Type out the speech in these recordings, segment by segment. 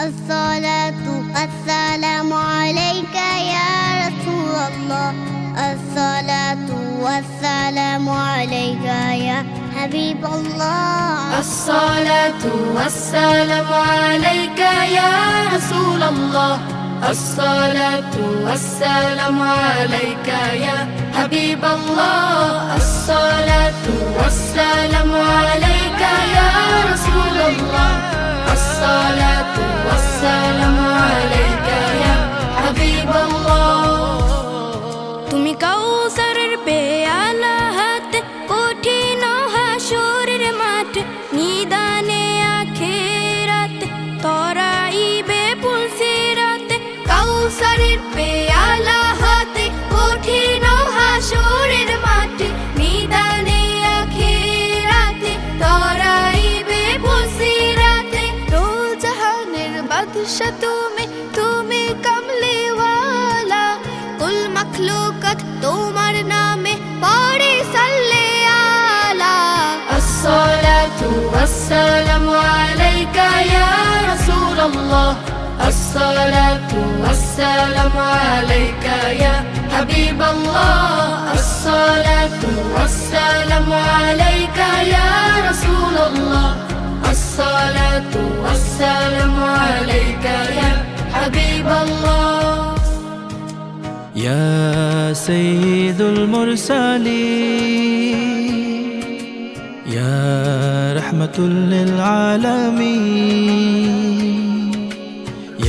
الصلاة والسلام عليك يا رسول الله. الصلاة والسلام عليك يا حبيب الله. الصلاة والسلام عليك يا رسول الله. الصلاة والسلام عليك يا حبيب الله. الصلاة والسلام عليك يا رسول الله. الصلاة والسلام عليك يا حبيب الله. তুমি কাউসারের পেয়ালা হাতে কঠিন হাসরের মাঠে নিদানে আখিরাতে তরাইবে পুলসিরাতে। কাউসারের পেয়ালা হাতে কঠিন হাসরের মাঠে নিদানে আখিরাতে তরাইবে পুলসিরাতে। দো জাহানের বাদশা তুমি, তুমি কামলিওয়ালা। কুল মখলুকাত তোমার নামে পড়ে সাল্লে আলা। الصلاة والسلام عليك يا رسول الله. الصلاة والسلام عليك يا حبيب الله. الصلاة والسلام عليك يا رسول الله. الصلاة والسلام عليك يا حبيب الله. يا سيد المرسلين يا رحمة للعالمين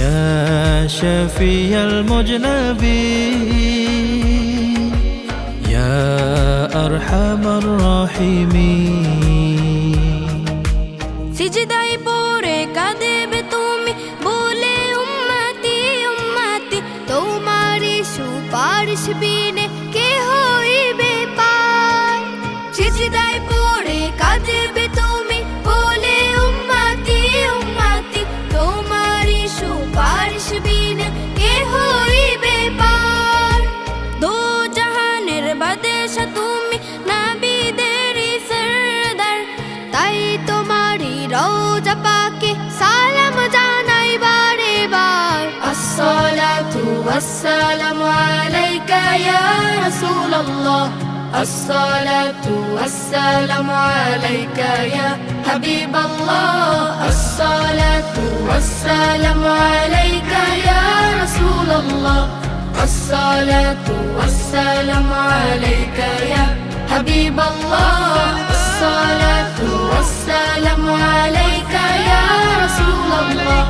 يا شفيع المذنبين يا أرحم الراحمين সিজদায় পড়ে কাঁদেবে তুমি বলে উম্মতি উম্মতি। তোমারই সুপারিশ বিনে কে হইবে পার। সিজদায় পড়ে কাঁদেবে তুমি বলে উম্মতি উম্মতি। তোমারই সুপারিশ বিনে কে হইবে পার। দো জাহানের বাদশা তুমি, নবীদেরই সরদার। তাই তোমারই রওজা পাকে সালাম জানাই বারে বার। الصلاة والسلام عليك يا رسول الله. الصلاة والسلام عليك يا حبيب الله. الصلاة والسلام عليك يا رسول الله. الصلاة والسلام عليك يا حبيب الله. الصلاة والسلام عليك يا رسول الله.